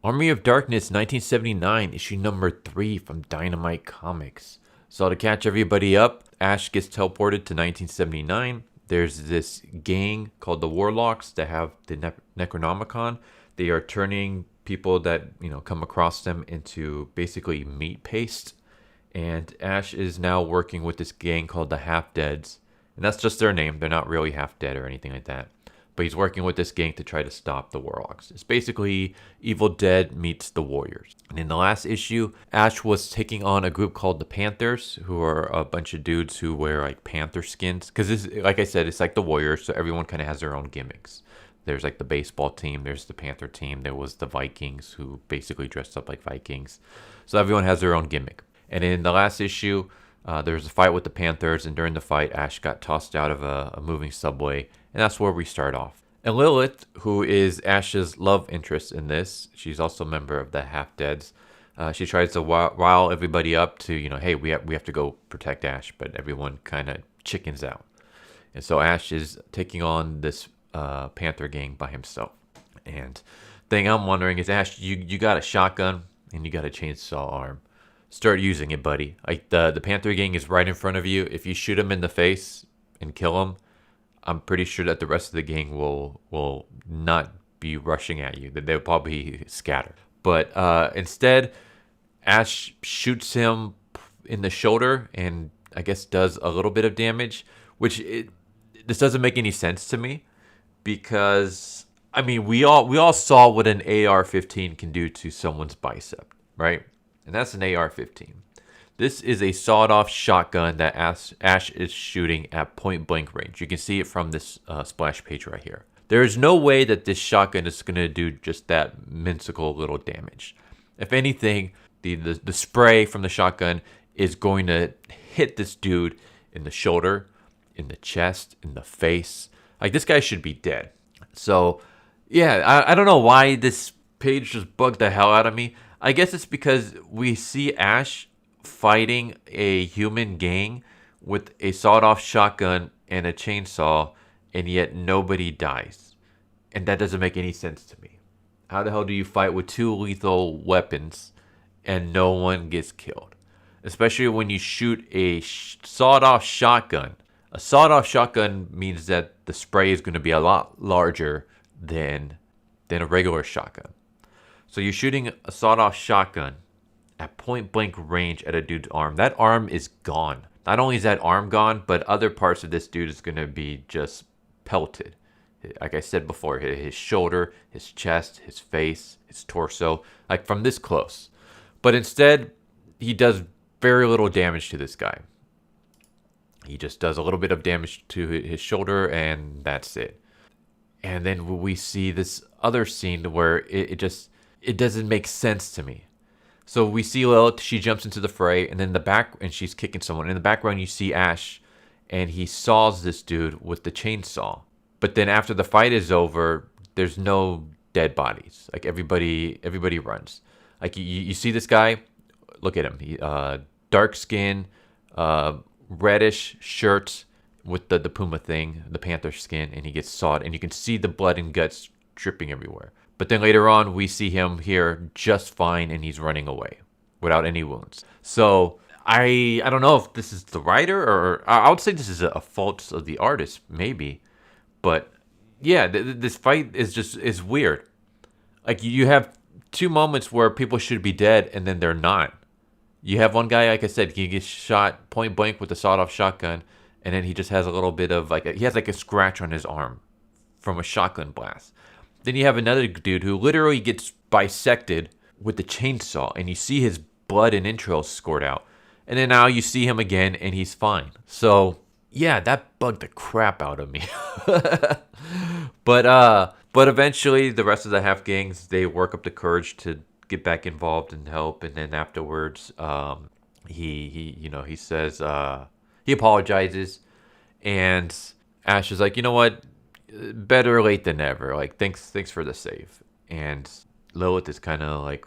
Army of Darkness 1979, issue number 3 from Dynamite Comics. So to catch everybody up, Ash gets teleported to 1979. There's this gang called the Warlocks that have the Necronomicon. They are turning people that, come across them into basically meat paste. And Ash is now working with this gang called the Half-Deads. And that's just their name. They're not really half-dead or anything like that. But he's working with this gang to try to stop the Warlocks. It's basically Evil Dead meets the Warriors. And in the last issue, Ash was taking on a group called the Panthers, who are a bunch of dudes who wear like panther skins. Because, like I said, it's like the Warriors, so everyone kind of has their own gimmicks. There's like the baseball team, there's the Panther team, there was the Vikings, who basically dressed up like Vikings. So everyone has their own gimmick. And in the last issue, there was a fight with the Panthers, and during the fight, Ash got tossed out of a moving subway, and that's where we start off. And Lilith, who is Ash's love interest in this, she's also a member of the Half-Deads. She tries to rile everybody up to, hey, we have to go protect Ash, but everyone kind of chickens out. And so Ash is taking on this Panther gang by himself. And thing I'm wondering is, Ash, you got a shotgun and you got a chainsaw arm. Start using it, buddy. Like the Panther gang is right in front of you. If you shoot him in the face and kill him, I'm pretty sure that the rest of the gang will not be rushing at you. That they'll probably scatter. But instead, Ash shoots him in the shoulder and I guess does a little bit of damage, which this doesn't make any sense to me because I mean we all saw what an AR-15 can do to someone's bicep, right? And that's an AR-15. This is a sawed-off shotgun that Ash is shooting at point-blank range. You can see it from this splash page right here. There is no way that this shotgun is going to do just that minuscule little damage. If anything, the spray from the shotgun is going to hit this dude in the shoulder, in the chest, in the face. Like, this guy should be dead. So, yeah, I don't know why this page just bugged the hell out of me. I guess it's because we see Ash fighting a human gang with a sawed-off shotgun and a chainsaw, and yet nobody dies. And that doesn't make any sense to me. How the hell do you fight with two lethal weapons and no one gets killed? Especially when you shoot a sawed-off shotgun. A sawed-off shotgun means that the spray is going to be a lot larger than a regular shotgun. So you're shooting a sawed-off shotgun at point-blank range at a dude's arm. That arm is gone. Not only is that arm gone, but other parts of this dude is going to be just pelted. Like I said before, his shoulder, his chest, his face, his torso, like from this close. But instead, he does very little damage to this guy. He just does a little bit of damage to his shoulder, and that's it. And then we see this other scene where it doesn't make sense to me. So we see Lilith, she jumps into the fray, and then and she's kicking someone. In the background, you see Ash, and he saws this dude with the chainsaw. But then after the fight is over, there's no dead bodies. Like everybody runs. Like you see this guy, look at him. He, dark skin, reddish shirt with the Puma thing, the panther skin, and he gets sawed, and you can see the blood and guts dripping everywhere. But then later on, we see him here just fine, and he's running away without any wounds. So I don't know if this is the writer, or I would say this is a fault of the artist, maybe. But yeah, this fight is weird. Like you have two moments where people should be dead, and then they're not. You have one guy, like I said, he gets shot point blank with a sawed-off shotgun, and then he just has a little bit of he has a scratch on his arm from a shotgun blast. Then you have another dude who literally gets bisected with the chainsaw, and you see his blood and entrails squirt out. And then now you see him again, and he's fine. So yeah, that bugged the crap out of me. But eventually, the rest of the half gangs, they work up the courage to get back involved and help. And then afterwards, he says he apologizes, and Ash is like, you know what? Better late than never. Like, thanks for the save. And Lilith is kind of like,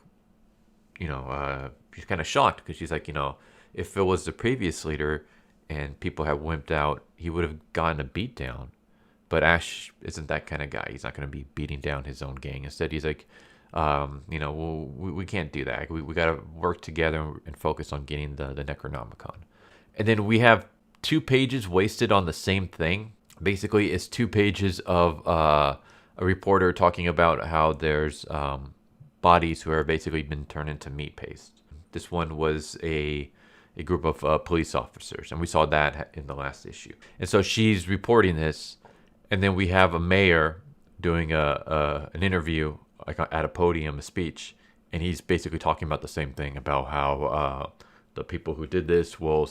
she's kind of shocked because she's like, if it was the previous leader and people had wimped out, he would have gotten a beat down. But Ash isn't that kind of guy. He's not going to be beating down his own gang. Instead, he's like, We can't do that. We got to work together and focus on getting the Necronomicon. And then we have 2 pages wasted on the same thing. Basically, it's 2 pages of a reporter talking about how there's bodies who are basically been turned into meat paste. This one was a group of police officers, and we saw that in the last issue. And so she's reporting this, and then we have a mayor doing an interview, like at a podium, a speech, and he's basically talking about the same thing about how the people who did this will,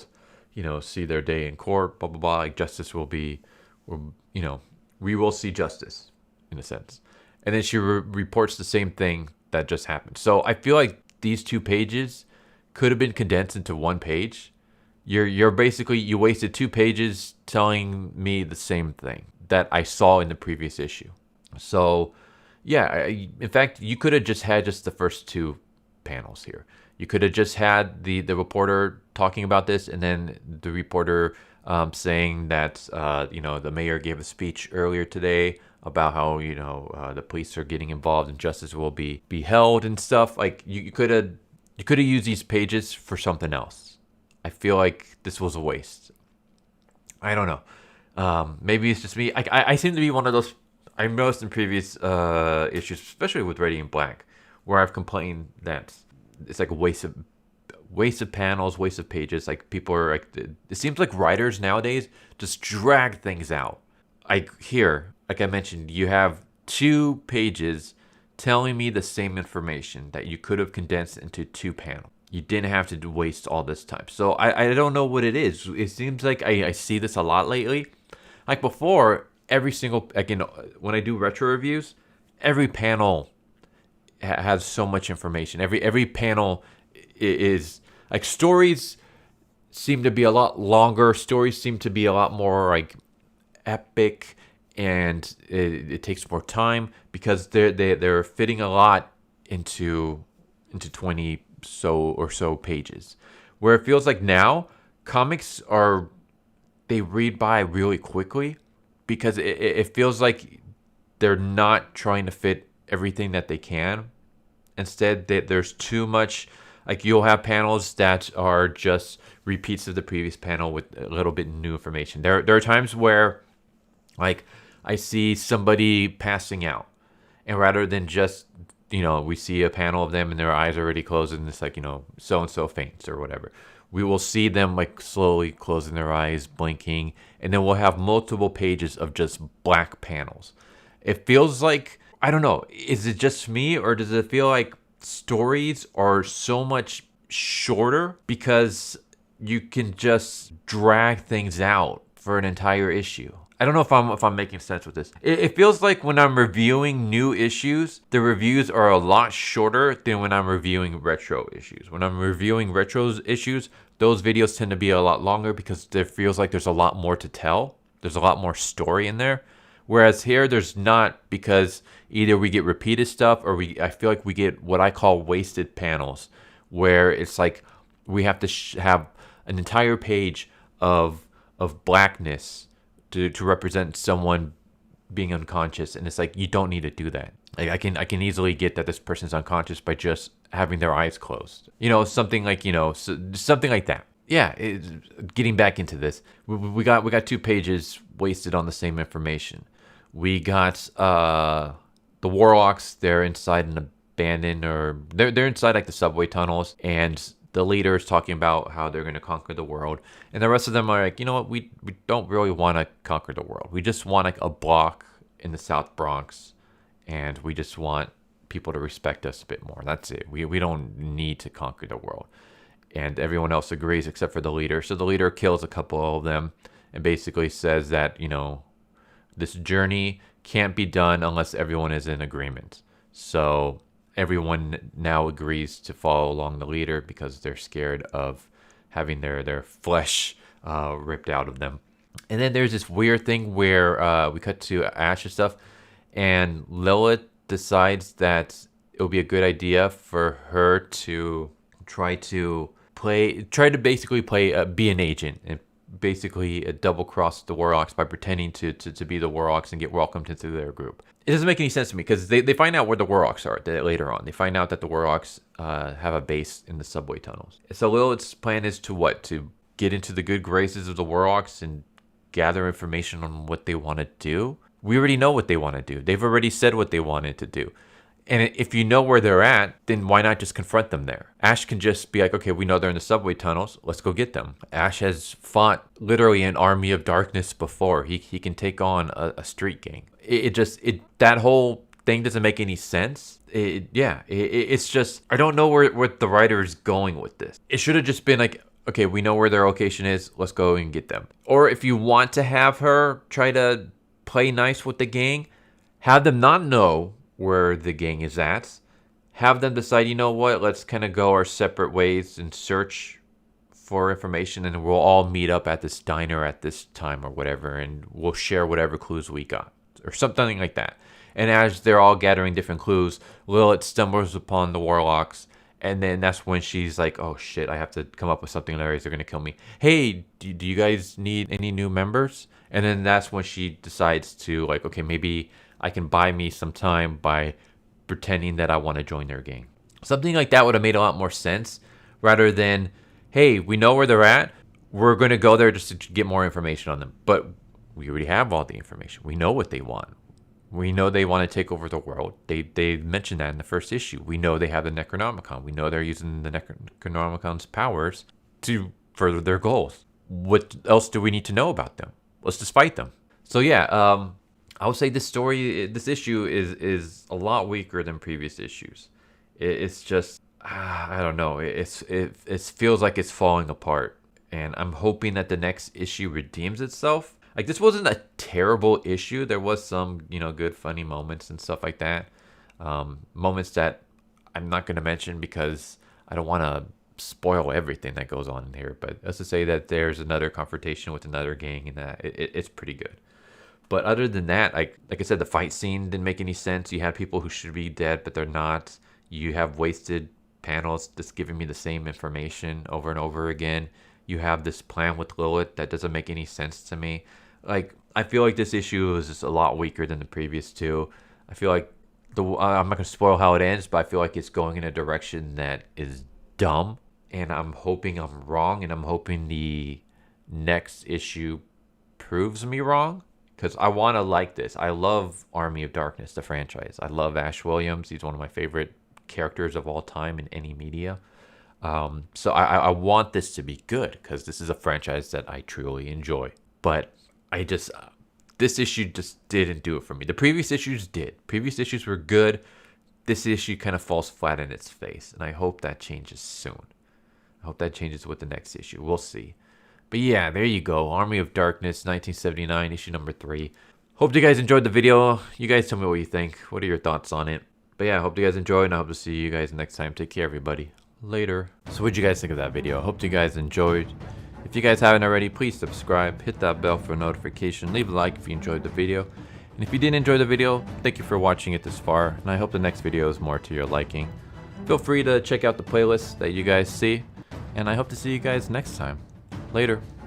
see their day in court, blah blah blah. Like justice will be, we will see justice, in a sense. And then she reports the same thing that just happened. So I feel like these 2 pages could have been condensed into 1 page. You're basically, you wasted 2 pages telling me the same thing that I saw in the previous issue. So yeah, in fact, you could have just had just the first 2 panels here. You could have just had the reporter talking about this, and then the reporter saying that the mayor gave a speech earlier today about how the police are getting involved and justice will be held and stuff. Like you could have used these pages for something else. I feel like this was a waste. I don't know. Maybe it's just me. I seem to be one of those. I noticed in previous issues, especially with Radiant Black, where I've complained that it's like a waste of panels, waste of pages. Like people are like, it seems like writers nowadays just drag things out. Here, like I mentioned, you have 2 pages telling me the same information that you could have condensed into 2 panels. You didn't have to waste all this time. So I don't know what it is. It seems like I see this a lot lately. Like before, every single, when I do retro reviews, every panel has so much information. Every panel is like, stories seem to be a lot longer. Stories seem to be a lot more like epic, and it takes more time because they're fitting a lot into 20 so pages. Where it feels like now comics they read by really quickly because it feels like they're not trying to fit everything that they can. Instead, there's too much. Like you'll have panels that are just repeats of the previous panel with a little bit new information. There are times where, like, I see somebody passing out, and rather than just we see a panel of them and their eyes are already closed, and it's like so and so faints or whatever. We will see them like slowly closing their eyes, blinking, and then we'll have multiple pages of just black panels. It feels like, I don't know, is it just me, or does it feel like stories are so much shorter because you can just drag things out for an entire issue? I don't know if I'm making sense with this. It feels like when I'm reviewing new issues, the reviews are a lot shorter than when I'm reviewing retro issues. When I'm reviewing retro issues, those videos tend to be a lot longer because it feels like there's a lot more to tell. There's a lot more story in there. Whereas here, there's not, because either we get repeated stuff or I feel like we get what I call wasted panels, where it's like we have to have an entire page of blackness to represent someone being unconscious, and it's like you don't need to do that. Like I can easily get that this person's unconscious by just having their eyes closed. Something like something like that. Yeah, getting back into this, we got 2 pages wasted on the same information. We got the warlocks. They're inside an abandoned, or they're inside like the subway tunnels, and the leader is talking about how they're going to conquer the world, and the rest of them are like, we don't really want to conquer the world. We just want like a block in the South Bronx, and we just want people to respect us a bit more. That's it. We don't need to conquer the world. And everyone else agrees except for the leader. So the leader kills a couple of them and basically says that, this journey can't be done unless everyone is in agreement. So everyone now agrees to follow along the leader because they're scared of having their flesh ripped out of them. And then there's this weird thing where we cut to Ash and stuff, and Lilith decides that it would be a good idea for her to try to basically be an agent and basically double-cross the Warlocks by pretending to be the Warlocks and get welcomed into their group. It doesn't make any sense to me because they find out where the Warlocks are later on. They find out that the Warlocks have a base in the subway tunnels. So Lilith's plan is to what? To get into the good graces of the Warlocks and gather information on what they want to do? We already know what they want to do. They've already said what they wanted to do. And if you know where they're at, then why not just confront them there? Ash can just be like, okay, we know they're in the subway tunnels. Let's go get them. Ash has fought literally an army of darkness before. He can take on a street gang. That whole thing doesn't make any sense. It's just, I don't know where the writer is going with this. It should have just been like, okay, we know where their location is. Let's go and get them. Or if you want to have her try to play nice with the gang, have them not know where the gang is at. Have them decide, you know what, let's kind of go our separate ways and search for information, and we'll all meet up at this diner at this time or whatever, and we'll share whatever clues we got or something like that. And as they're all gathering different clues, Lilith stumbles upon the Warlocks, and then that's when she's like, oh shit, I have to come up with something hilarious. They're going to kill me. Hey, do you guys need any new members? And then that's when she decides to like, okay, maybe I can buy me some time by pretending that I want to join their gang. Something like that would have made a lot more sense rather than, hey, we know where they're at. We're going to go there just to get more information on them. But we already have all the information. We know what they want. We know they want to take over the world. They mentioned that in the first issue. We know they have the Necronomicon. We know they're using the Necronomicon's powers to further their goals. What else do we need to know about them? Let's just fight them. So yeah, I would say this issue is a lot weaker than previous issues. It's just, I don't know. It feels like it's falling apart, and I'm hoping that the next issue redeems itself. Like, this wasn't a terrible issue. There was some, good, funny moments and stuff like that. Moments that I'm not going to mention because I don't want to spoil everything that goes on in here. But let's just say that there's another confrontation with another gang, and that it's pretty good. But other than that, like I said, the fight scene didn't make any sense. You have people who should be dead, but they're not. You have wasted panels just giving me the same information over and over again. You have this plan with Lilith that doesn't make any sense to me. Like, I feel like this issue is just a lot weaker than the previous two. I feel like I'm not going to spoil how it ends, but I feel like it's going in a direction that is dumb. And I'm hoping I'm wrong, and I'm hoping the next issue proves me wrong. Because I want to like this. I love Army of Darkness, the franchise. I love Ash Williams. He's one of my favorite characters of all time in any media. So I want this to be good because this is a franchise that I truly enjoy. But this issue just didn't do it for me. The previous issues did. Previous issues were good. This issue kind of falls flat in its face. And I hope that changes soon. I hope that changes with the next issue. We'll see. But yeah, there you go. Army of Darkness, 1979, issue number 3. Hope you guys enjoyed the video. You guys tell me what you think. What are your thoughts on it? But yeah, I hope you guys enjoyed, and I hope to see you guys next time. Take care, everybody. Later. So what'd you guys think of that video? Hope you guys enjoyed. If you guys haven't already, please subscribe. Hit that bell for a notification. Leave a like if you enjoyed the video. And if you didn't enjoy the video, thank you for watching it this far. And I hope the next video is more to your liking. Feel free to check out the playlist that you guys see. And I hope to see you guys next time. Later.